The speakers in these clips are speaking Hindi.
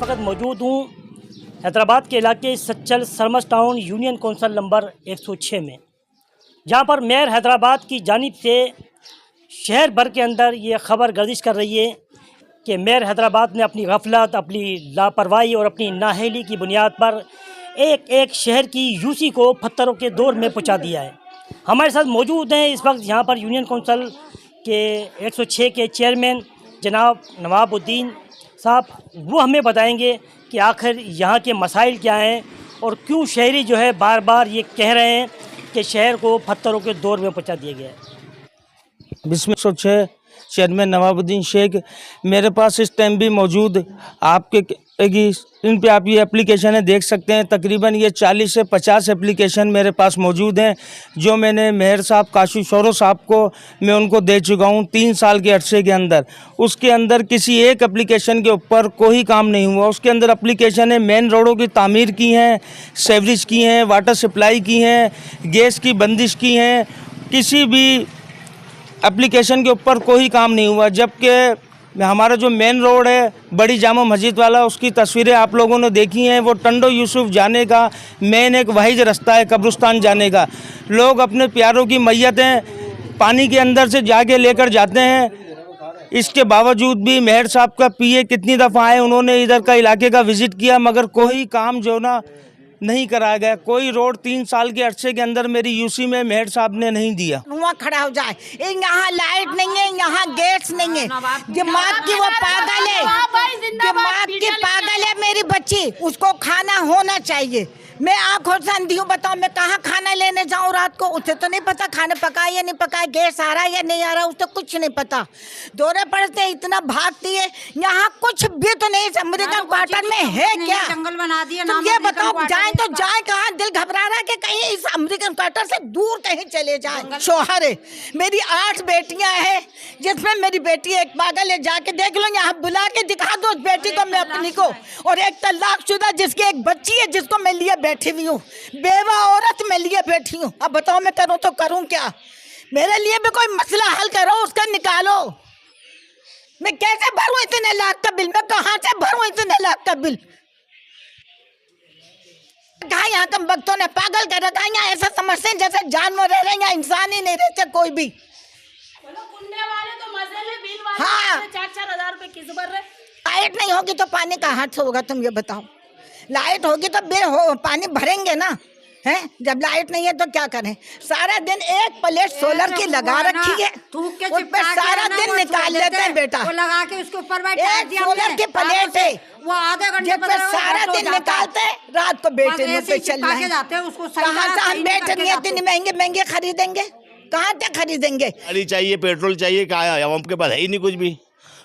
वक्त मौजूद हूँ हैदराबाद के इलाके Sachal Sarmast town union council number 106 में, जहाँ पर मेयर हैदराबाद की जानिब से शहर भर के अंदर ये ख़बर गर्दिश कर रही है कि मेयर हैदराबाद ने अपनी गफलत, अपनी लापरवाही और अपनी नाअहली की बुनियाद पर एक एक शहर की यूसी को पत्थरों के दौर में पहुँचा दिया है। हमारे साथ मौजूद हैं इस वक्त यहाँ पर यूनियन कौंसिल के 106 के चेयरमैन जनाब नवाबुद्दीन साहब। वो हमें बताएंगे कि आखिर यहाँ के मसाइल क्या हैं और क्यों शहरी जो है बार बार ये कह रहे हैं कि शहर को पत्थरों के दौर में पहुँचा दिया गया है। बिस्मिल्लाह 106 चेयरमैन नवाबुद्दीन शेख। मेरे पास इस टाइम भी मौजूद आपके इन पे आप ये एप्लीकेशन देख सकते हैं। तकरीबन ये 40 से 50 एप्लीकेशन मेरे पास मौजूद हैं, जो मैंने मेयर साहब काशी शोरो साहब को मैं उनको दे चुका हूँ 3 साल के अरसे के अंदर। उसके अंदर किसी एक एप्लीकेशन के ऊपर कोई काम नहीं हुआ। उसके अंदर एप्लीकेशन है मेन रोडों की तामीर की हैं, सेवरेज की हैं, वाटर सप्लाई की हैं, गैस की बंदिश की हैं। किसी भी एप्लीकेशन के ऊपर कोई काम नहीं हुआ। जबकि हमारा जो मेन रोड है बड़ी जामा मस्जिद वाला, उसकी तस्वीरें आप लोगों ने देखी हैं। वो टंडो यूसुफ जाने का मेन एक वाहिद रास्ता है कब्रिस्तान जाने का। लोग अपने प्यारों की मैयतें पानी के अंदर से जाके लेकर जाते हैं। इसके बावजूद भी मेयर साहब का पीए कितनी दफ़ा आए, उन्होंने इधर का इलाके का विज़िट किया, मगर कोई काम जो ना नहीं कराया गया। कोई रोड 3 साल के अरसे के अंदर मेरी यूसी में मेयर साहब ने नहीं दिया। वहाँ खड़ा हो जाए, यहाँ लाइट नहीं है, यहाँ गैस नहीं है। दिमाग की वो पागल है, दिमाग की पागल है मेरी बच्ची, उसको खाना होना चाहिए। मैं आँखों से अंधी हूँ, बताओ मैं कहाँ खाना लेने जाऊँ रात को? उसे तो नहीं पता खाना पकाए या नहीं पकाए, गैस आ रहा है या नहीं आ रहा, उसे कुछ नहीं पता। दौरे पड़ते इतना भागती है, यहाँ कुछ भी तो नहीं। अमेरिकन क्वार्टर में है क्या? जंगल बना दिया। तुम ये बताओ जाए तो जाए कहाँ? दिल घबरा रहा है कि कहीं इस अमेरिकन क्वार्टर से दूर कहीं चले जाए। शोहर है, मेरी 8 बेटियां हैं, जिसमें मेरी बेटी एक पागल है। जाके देख लो, यहाँ बुला के दिखा दो उस बेटी को, मैं अपनी को। और एक तलाकशुदा जिसकी एक बच्ची है, जिसको मैं लिए बैठी हुई हूँ, बेवा औरत मैं लिए बैठी हूँ। अब बताओ मैं करूँ तो करूँ क्या? मेरे लिए भी कोई मसला हल करो, उसका निकालो। मैं कैसे भरूँ इतने लाख का बिल? मैं कहाँ से भरूँ इतने लाख का बिल? कहा यहाँ कम वक्तों ने पागल कर रखा है। यहाँ ऐसा समझते हैं जैसे जानवर रह रहे हैं, यहाँ इंसान ही नहीं रहते कोई भी। वाले तो मजे में बिल वाले हाँ, 4-4 हजार रुपए किस भर रहे? लाइट नहीं होगी तो पानी कहाँ से होगा? तुम ये बताओ। लाइट होगी तो बिल हो, पानी भरेंगे ना, हैं? जब लाइट नहीं है तो क्या करें? सारा दिन एक प्लेट सोलर की लगा रखी है, उस पे सारा दिन निकाल लेते हैं बेटा। वो लगा के उसके ऊपर एक सोलर की प्लेट है, वो आधे घंटे पे सारा दिन निकालते हैं, रात को बेटे पे चल रहे जाते हैं। उसको कहाँ से हम बेटे इतनी महंगे महंगे खरीदेंगे? कहाँ से खरीदेंगे? गाड़ी चाहिए, पेट्रोल चाहिए, क्या हम के पास है ही नहीं कुछ भी।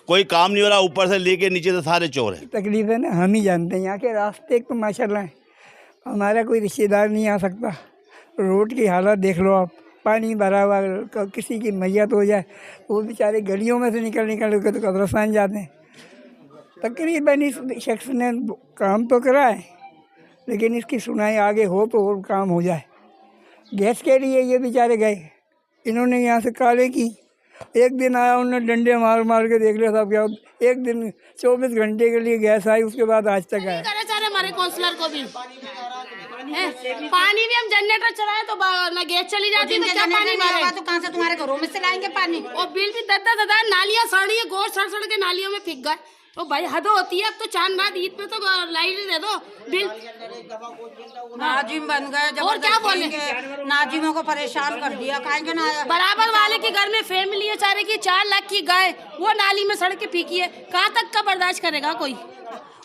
कोई काम नहीं हो रहा, ऊपर से लेके नीचे से सारे चोर हैं। तकलीफ है ना, हम ही जानते हैं। यहाँ के रास्ते तो माशाल्लाह है, हमारा कोई रिश्तेदार नहीं आ सकता। रोड की हालत देख लो आप, पानी भरा हुआ, किसी की मैयत हो जाए वो बेचारे गलियों में से निकल के तो कब्रिस्तान जाते हैं। तकरीबन इस शख्स ने काम तो करा है, लेकिन इसकी सुनाई आगे हो तो और काम हो जाए। गैस के लिए ये बेचारे गए, इन्होंने यहाँ से काले की। एक दिन आया, उन्होंने डंडे मार मार के देख लिया साहब क्या। एक दिन 24 घंटे के लिए गैस आई, उसके बाद आज तक आया। हमारे काउंसलर को भी पानी भी हम जनरेटर चलाए तो ना गैस चली जाती है, तो क्या पानी भरे? तो कहाँ से तुम्हारे घरों में से लाएंगे पानी? और बिल भी 10,000। नालियाँ सड़ रही है, गोश्त सड़ सड़ के नालियों में फिक गए। तो भाई हद होती है। अब तो चांद रात ईद पे तो लाइट दे दो, बिल नाजिम बन गए। और क्या बोले? नाजिमों को परेशान कर दिया। खाएंगे ना बराबर वाले के घर में फैमिली है चारे की, 4 लाख की गाय, वो नाली में सड़ के फीकी है। कहाँ तक का बर्दाश्त करेगा कोई?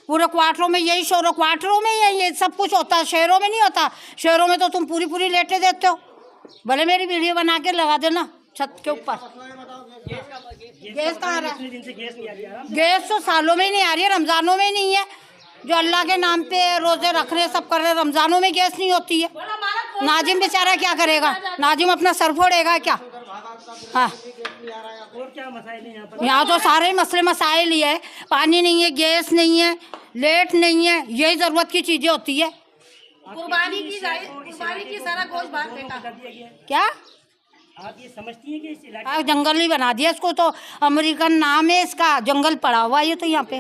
पूरे क्वार्टरों में यही शोरों, क्वार्टरों में ये सब कुछ होता है, शहरों में नहीं होता। शहरों में तो तुम पूरी पूरी लेटे देते हो। भले मेरी वीडियो बना के लगा देना छत के ऊपर। गैस कहाँ आ रहा है? गैस तो सालों में ही नहीं आ रही है, रमजानों में नहीं है। जो अल्लाह के नाम पे रोजे रख रहे सब कर रहे, रमजानों में गैस नहीं होती है। नाजिम बेचारा क्या करेगा? नाजिम अपना सर फोड़ेगा क्या? हाँ, यहाँ तो सारे मसले मसाइल ही है। पानी नहीं है, गैस नहीं है, लेट नहीं है, यही ज़रूरत की चीज़ें होती है। कुर्बानी की सारा गोश्त बाहर फेंका। क्या आप ये समझती हैं कि इस इलाके जंगल ही बना दिया इसको? तो अमेरिकन नाम है इसका, जंगल पड़ा हुआ ये तो यहाँ पे।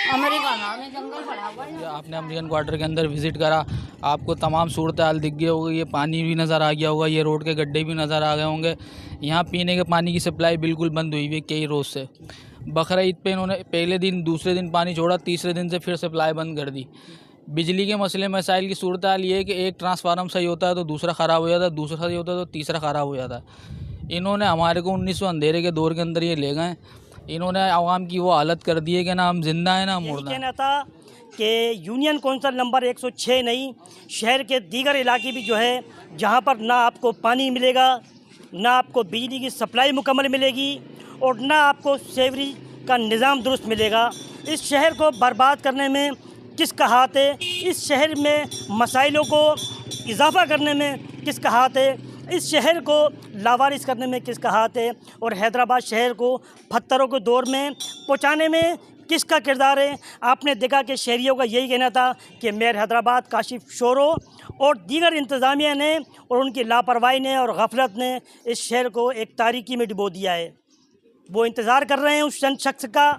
अमेरिका नाम है, जंगल पड़ा हुआ है। ये आपने अमेरिकन क्वार्टर के अंदर विज़िट करा, आपको तमाम सूरत हाल दिख गया होगा, ये पानी भी नज़र आ गया होगा, ये रोड के गड्ढे भी नज़र आ गए होंगे। यहाँ पीने के पानी की सप्लाई बिल्कुल बंद हुई हुई है कई रोज़ से। बकरा ईद पे इन्होंने पहले दिन दूसरे दिन पानी छोड़ा, तीसरे दिन से फिर सप्लाई बंद कर दी। बिजली के मसले मसाइल की सूरत हाल ये है कि एक ट्रांसफार्मर सही होता है तो दूसरा ख़राब हो जाता है, दूसरा सही होता है तो तीसरा ख़राब हो जाता है। इन्होंने हमारे को 1900 अंधेरे के दौर के अंदर ये ले गए। इन्होंने आवाम की वो हालत कर दी है कि ना हम जिंदा हैं ना यही मुर्दा। कहना था कि यूनियन कौंसिल नंबर 106 नहीं, शहर के दीगर इलाके भी जो है जहाँ पर ना आपको पानी मिलेगा, ना आपको बिजली की सप्लाई मुकम्मल मिलेगी और ना आपको सेवरी का निज़ाम दुरुस्त मिलेगा। इस शहर को बर्बाद करने में किसका हाथ है? इस शहर में मसाइलों को इजाफ़ा करने में किसका हाथ है? इस शहर को लावारिस करने में किसका हाथ है? और हैदराबाद शहर को पत्थरों के दौर में पहुँचाने में किसका किरदार है? आपने देखा कि शहरियों का यही कहना था कि मेयर हैदराबाद काशिफ शोरो और दीगर इंतज़ामिया ने और उनकी लापरवाही ने और गफलत ने इस शहर को एक तारीकी में डुबो दिया है। वो इंतज़ार कर रहे हैं उस शख्स का,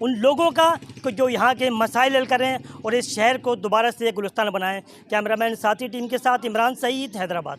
उन लोगों का कि जो यहाँ के मसाइल हल करें और इस शहर को दोबारा से गुलिस्तान बनाएं। कैमरामैन साथी टीम के साथ इमरान सईद, हैदराबाद।